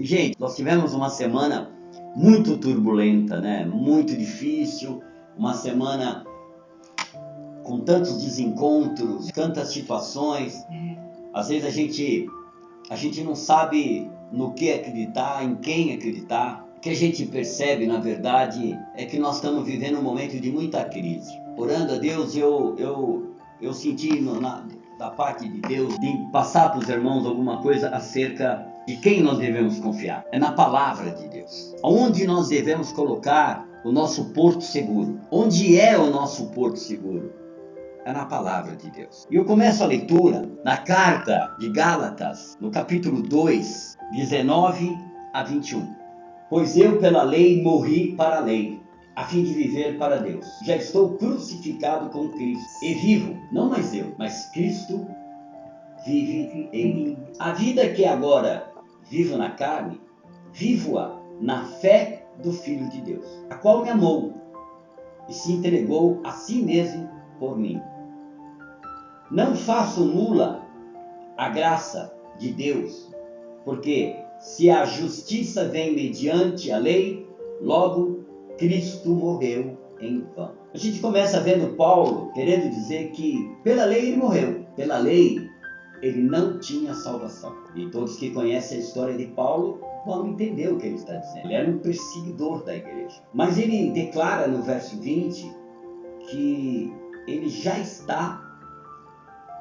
Gente, nós tivemos uma semana muito turbulenta, né? Muito difícil, uma semana com tantos desencontros, tantas situações. Às vezes a gente não sabe no que acreditar, em quem acreditar. O que a gente percebe, na verdade, é que nós estamos vivendo um momento de muita crise. Orando a Deus, eu senti da parte de Deus de passar para os irmãos alguma coisa acerca de quem nós devemos confiar. É na palavra de Deus. Onde nós devemos colocar o nosso porto seguro. Onde é o nosso porto seguro? É na palavra de Deus. E eu começo a leitura na carta de Gálatas, no capítulo 2, 19 a 21. Pois eu pela lei morri para a lei, a fim de viver para Deus. Já estou crucificado com Cristo. E vivo, não mais eu, mas Cristo vive em mim. A vida que agora vivo na carne, vivo-a na fé do Filho de Deus, a qual me amou e se entregou a si mesmo por mim. Não faço nula a graça de Deus, porque se a justiça vem mediante a lei, logo Cristo morreu em vão. A gente começa vendo Paulo querendo dizer que pela lei ele morreu. Pela lei ele não tinha salvação. E todos que conhecem a história de Paulo vão entender o que ele está dizendo. Ele era um perseguidor da igreja. Mas ele declara no verso 20 que ele já está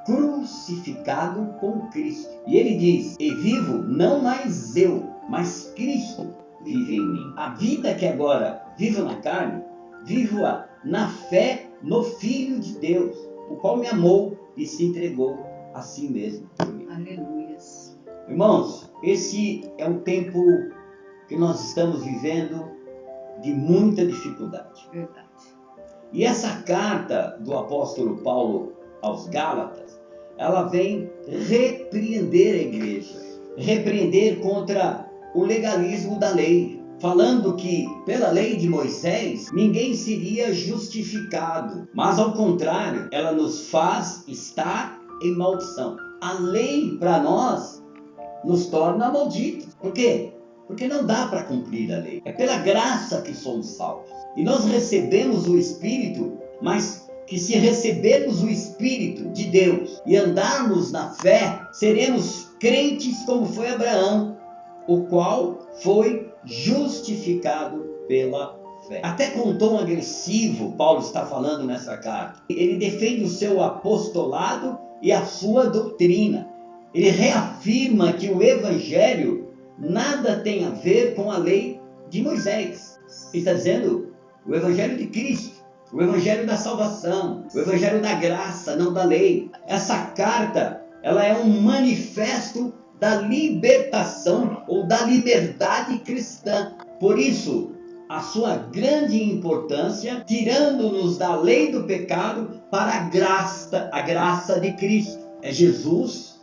crucificado com Cristo. E ele diz: e vivo não mais eu, mas Cristo vive em mim. A vida que agora vivo na carne, vivo-a na fé no Filho de Deus, o qual me amou e se entregou a si mesmo por mim. Aleluias. Irmãos, esse é um tempo que nós estamos vivendo de muita dificuldade. Verdade. E essa carta do apóstolo Paulo aos Gálatas, ela vem repreender a igreja, repreender contra o legalismo da lei, falando que pela lei de Moisés ninguém seria justificado, mas ao contrário, ela nos faz estar em maldição. A lei para nós nos torna malditos. Por quê? Porque não dá para cumprir a lei. É pela graça que somos salvos. E nós recebemos o Espírito, mas que se recebermos o Espírito de Deus e andarmos na fé, seremos crentes como foi Abraão, o qual foi justificado pela fé. Até com um tom agressivo, Paulo está falando nessa carta. Ele defende o seu apostolado e a sua doutrina. Ele reafirma que o Evangelho nada tem a ver com a lei de Moisés. Ele está dizendo o Evangelho de Cristo, o Evangelho da salvação, o Evangelho da graça, não da lei. Essa carta, ela é um manifesto da libertação ou da liberdade cristã. Por isso, a sua grande importância, tirando-nos da lei do pecado para a graça de Cristo. É Jesus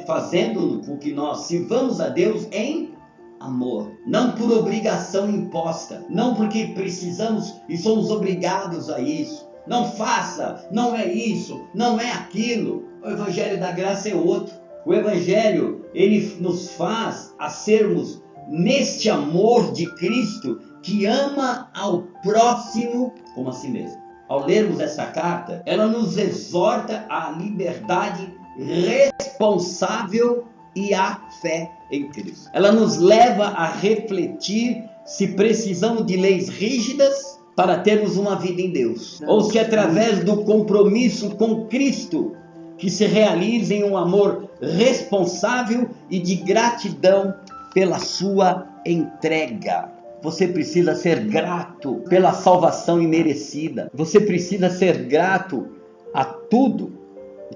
fazendo com que nós sirvamos a Deus em amor, não por obrigação imposta, não porque precisamos e somos obrigados a isso. Não faça, não é isso, não é aquilo. O Evangelho da graça é outro. O Evangelho, ele nos faz a sermos neste amor de Cristo que ama ao próximo como a si mesmo. Ao lermos essa carta, ela nos exorta à liberdade responsável e à fé em Cristo. Ela nos leva a refletir se precisamos de leis rígidas para termos uma vida em Deus, ou se através do compromisso com Cristo que se realiza em um amor responsável e de gratidão pela sua entrega. Você precisa ser grato pela salvação imerecida. Você precisa ser grato a tudo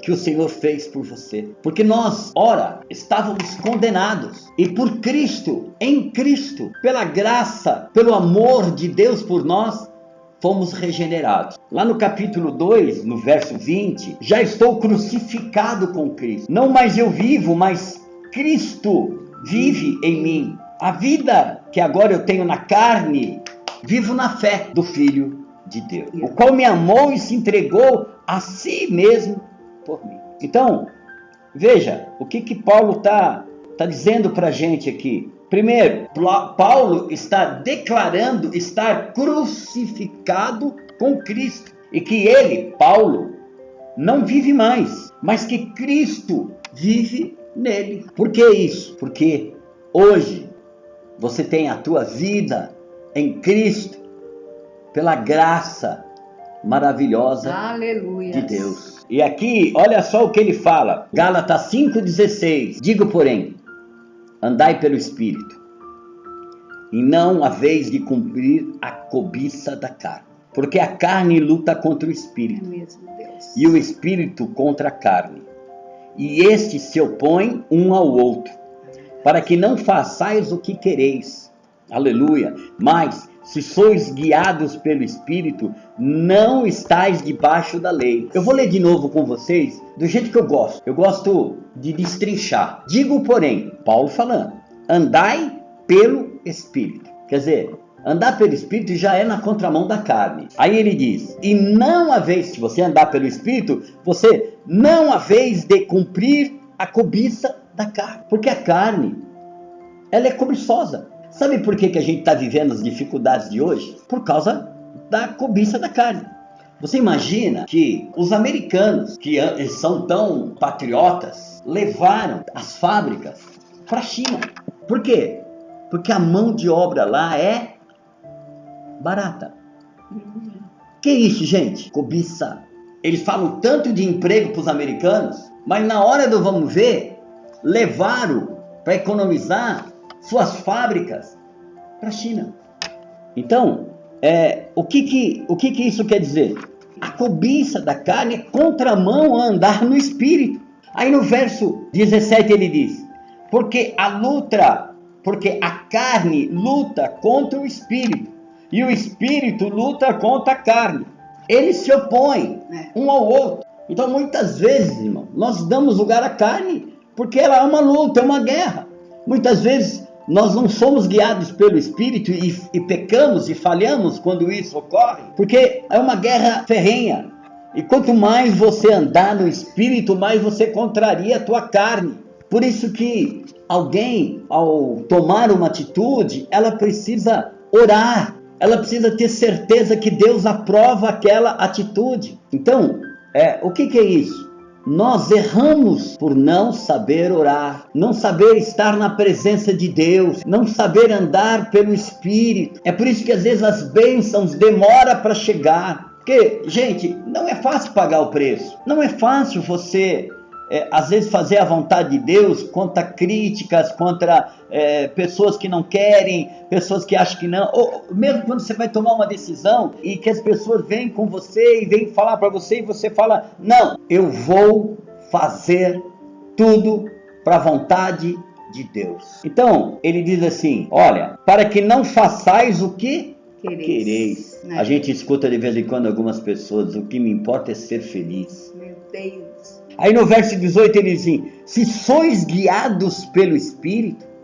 que o Senhor fez por você. Porque nós, ora, estávamos condenados. E por Cristo, em Cristo, pela graça, pelo amor de Deus por nós, fomos regenerados. Lá no capítulo 2, no verso 20, já estou crucificado com Cristo. Não mais eu vivo, mas Cristo vive em mim. A vida que agora eu tenho na carne, vivo na fé do Filho de Deus, o qual me amou e se entregou a si mesmo por mim. Então, veja, o que Paulo está dizendo para a gente aqui. Primeiro, Paulo está declarando estar crucificado com Cristo. E que ele, Paulo, não vive mais, mas que Cristo vive nele. Por que isso? Porque hoje você tem a tua vida em Cristo pela graça maravilhosa de Deus. E aqui, olha só o que ele fala. Gálatas 5,16. Digo, porém, andai pelo Espírito, e não haveis de cumprir a cobiça da carne. Porque a carne luta contra o Espírito, e o Espírito contra a carne. E estes se opõem um ao outro, para que não façais o que quereis. Aleluia. Mas, se sois guiados pelo Espírito, não estáis debaixo da lei. Eu vou ler de novo com vocês, do jeito que eu gosto. Eu gosto de destrinchar. Digo, porém, Paulo falando, andai pelo Espírito. Quer dizer, andar pelo Espírito já é na contramão da carne. Aí ele diz, e não haveis, se você andar pelo Espírito, você não haveis de cumprir a cobiça da carne. Porque a carne, ela é cobiçosa. Sabe por que a gente está vivendo as dificuldades de hoje? Por causa da cobiça da carne. Você imagina que os americanos, que são tão patriotas, levaram as fábricas para a China. Por quê? Porque a mão de obra lá é barata. Que isso, gente? Cobiça. Eles falam tanto de emprego para os americanos, mas na hora do vamos ver, levaram para economizar suas fábricas para a China. Então, o que isso quer dizer? A cobiça da carne é contramão a andar no Espírito. Aí no verso 17 ele diz, porque a carne luta contra o Espírito, e o Espírito luta contra a carne. Eles se opõem um ao outro. Então muitas vezes, irmão, nós damos lugar à carne, porque ela é uma luta, é uma guerra. Muitas vezes nós não somos guiados pelo Espírito e pecamos e falhamos quando isso ocorre, porque é uma guerra ferrenha. E quanto mais você andar no Espírito, mais você contraria a tua carne. Por isso que alguém, ao tomar uma atitude, ela precisa orar. Ela precisa ter certeza que Deus aprova aquela atitude. Então, o que é isso? Nós erramos por não saber orar, não saber estar na presença de Deus, não saber andar pelo Espírito. É por isso que às vezes as bênçãos demoram para chegar. Porque, gente, não é fácil pagar o preço. Não é fácil você, às vezes, fazer a vontade de Deus contra críticas, contra pessoas que não querem, pessoas que acham que não. Ou mesmo quando você vai tomar uma decisão e que as pessoas vêm com você e vêm falar para você e você fala, não, eu vou fazer tudo para a vontade de Deus. Então, ele diz assim, olha, para que não façais o que quereis. A gente escuta de vez em quando algumas pessoas, o que me importa é ser feliz. Meu Deus. Aí no verso 18 ele diz assim, se sois guiados pelo Espírito,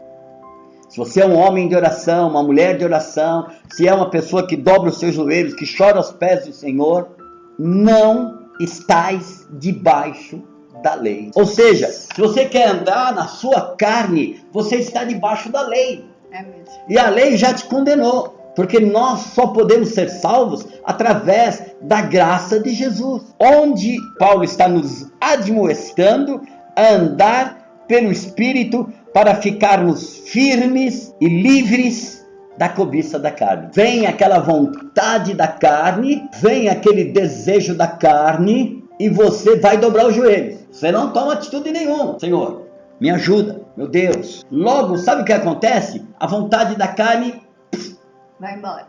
se você é um homem de oração, uma mulher de oração, se é uma pessoa que dobra os seus joelhos, que chora aos pés do Senhor, não estais debaixo da lei. Ou seja, se você quer andar na sua carne, você está debaixo da lei. É mesmo. E a lei já te condenou. Porque nós só podemos ser salvos através da graça de Jesus. Onde Paulo está nos admoestando a andar pelo Espírito para ficarmos firmes e livres da cobiça da carne. Vem aquela vontade da carne, vem aquele desejo da carne e você vai dobrar os joelhos. Você não toma atitude nenhuma. Senhor, me ajuda, meu Deus. Logo, sabe o que acontece? A vontade da carne vai embora.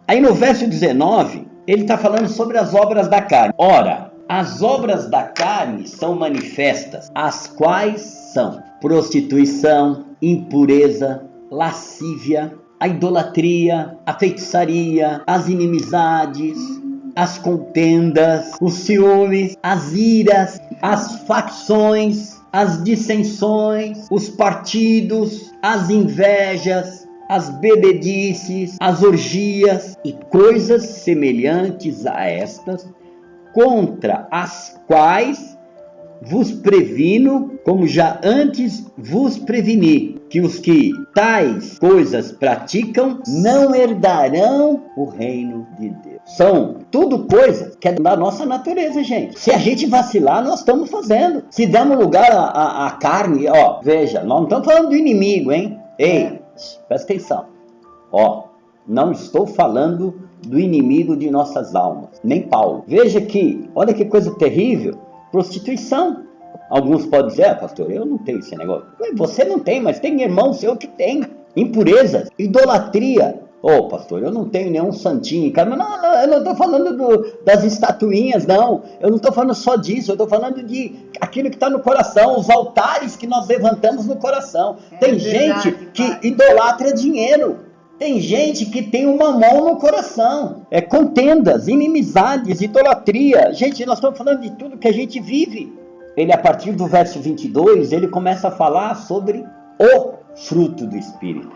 Aí no verso 19, ele está falando sobre as obras da carne. Ora, as obras da carne são manifestas, as quais são prostituição, impureza, lascívia, a idolatria, a feitiçaria, as inimizades, as contendas, os ciúmes, as iras, as facções, as dissensões, os partidos, as invejas, as bebedices, as orgias e coisas semelhantes a estas, contra as quais vos previno, como já antes vos preveni, que os que tais coisas praticam não herdarão o reino de Deus. São tudo coisas que é da nossa natureza, gente. Se a gente vacilar, nós estamos fazendo. Se damos lugar à carne, ó, veja, nós não estamos falando do inimigo, hein? Ei, presta atenção. Ó, não estou falando do inimigo de nossas almas, nem Paulo. Veja que, olha que coisa terrível, prostituição. Alguns podem dizer, pastor, eu não tenho esse negócio. Você não tem, mas tem irmão seu que tem. Impurezas, idolatria. Pastor, eu não tenho nenhum santinho em casa. Não, eu não estou falando das estatuinhas, não. Eu não estou falando só disso, eu estou falando de aquilo que está no coração, os altares que nós levantamos no coração. Tem gente que idolatra dinheiro. Tem gente que tem uma mão no coração. Contendas, inimizades, idolatria. Gente, nós estamos falando de tudo que a gente vive. Ele, a partir do verso 22, ele começa a falar sobre o fruto do Espírito.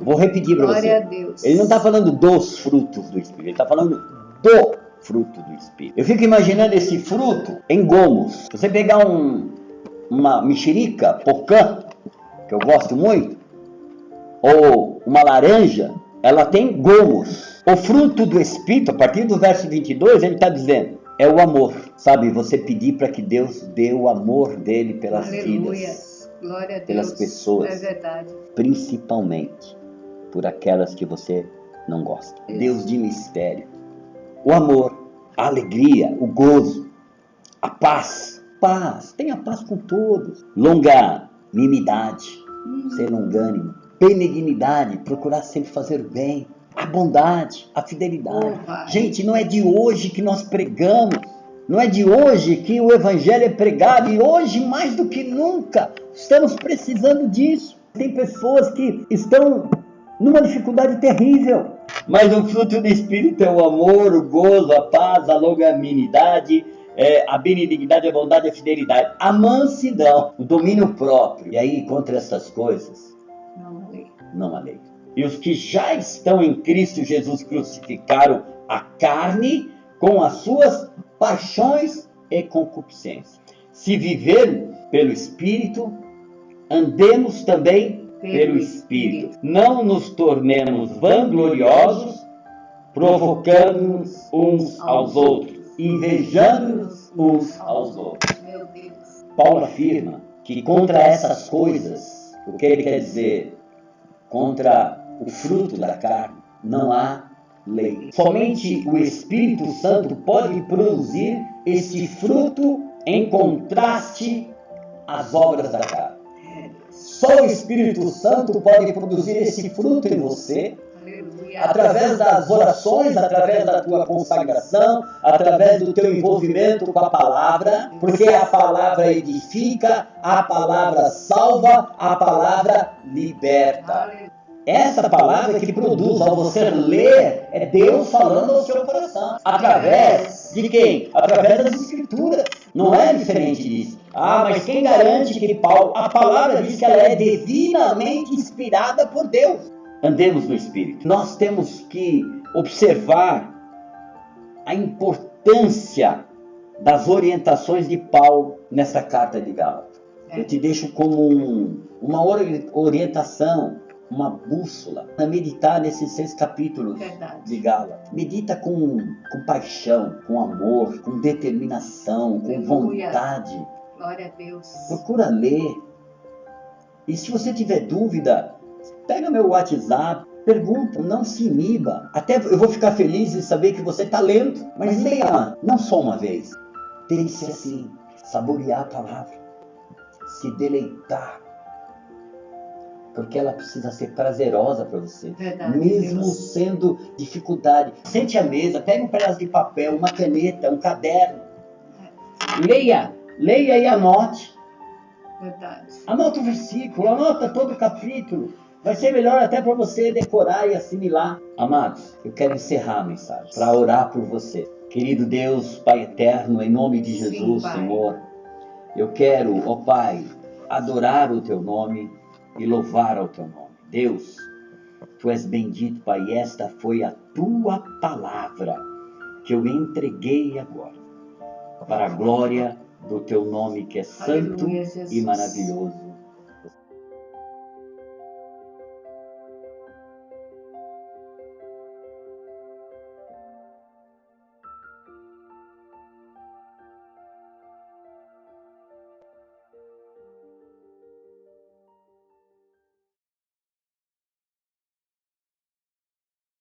Vou repetir para você. Glória a Deus. Ele não está falando dos frutos do Espírito, ele está falando do fruto do Espírito. Eu fico imaginando esse fruto em gomos. Se você pegar uma mexerica, pocã, que eu gosto muito, ou uma laranja, ela tem gomos. O fruto do Espírito, a partir do verso 22, ele está dizendo, é o amor. Sabe, você pedir para que Deus dê o amor dele pelas vidas, glória a Deus, pelas pessoas, é verdade. Principalmente por aquelas que você não gosta. Deus de mistério. O amor, a alegria, o gozo, a paz. Paz, tenha paz com todos. Longanimidade, ser longânimo. Benignidade, procurar sempre fazer o bem. A bondade, a fidelidade. Gente, não é de hoje que nós pregamos. Não é de hoje que o evangelho é pregado. E hoje, mais do que nunca, estamos precisando disso. Tem pessoas que estão numa dificuldade terrível. Mas o fruto do Espírito é o amor, o gozo, a paz, a longanimidade, a benignidade, a bondade, a fidelidade, a mansidão, o domínio próprio. E aí, contra essas coisas, não há lei. E os que já estão em Cristo Jesus crucificaram a carne com as suas paixões e concupiscências. Se viver pelo Espírito, andemos também pelo Espírito. Não nos tornemos vangloriosos, provocando-nos uns aos outros, invejando-nos uns aos outros. Meu Deus. Paulo afirma que contra essas coisas, o que ele quer dizer? Contra o fruto da carne, não há lei. Somente o Espírito Santo pode produzir esse fruto em contraste às obras da carne. Só o Espírito Santo pode produzir esse fruto em você, através das orações, através da tua consagração, através do teu envolvimento com a palavra, porque a palavra edifica, a palavra salva, a palavra liberta. Essa palavra que produz, ao você ler, é Deus falando ao seu coração. Através de quem? Através das Escrituras. Não é diferente disso. Mas quem garante que a palavra diz que ela é divinamente inspirada por Deus? Andemos no Espírito. Nós temos que observar a importância das orientações de Paulo nessa carta de Gálatas. Eu te deixo como uma orientação, uma bússola, para meditar nesses 6 capítulos de Gálatas. Medita com paixão, com amor, com determinação, com vontade. Glória a Deus. Procura ler. E se você tiver dúvida, pega meu WhatsApp, pergunta, não se iniba. Até eu vou ficar feliz em saber que você está lendo. Mas leia, não só uma vez. Tem que ser assim, saborear a palavra, se deleitar. Porque ela precisa ser prazerosa para você. Verdade, mesmo Deus. Sendo dificuldade. Sente à mesa, pega um pedaço de papel, uma caneta, um caderno. Leia e anote. Verdade. Anota o versículo, anota todo o capítulo. Vai ser melhor até para você decorar e assimilar. Amados, eu quero encerrar a mensagem para orar por você. Querido Deus, Pai eterno, em nome de Jesus, Sim, Senhor, eu quero, ó Pai, adorar o Teu nome e louvar ao Teu nome. Deus, Tu és bendito, Pai, e esta foi a Tua palavra que eu entreguei agora, para a glória do teu nome que é santo Aleluia, e Jesus. maravilhoso.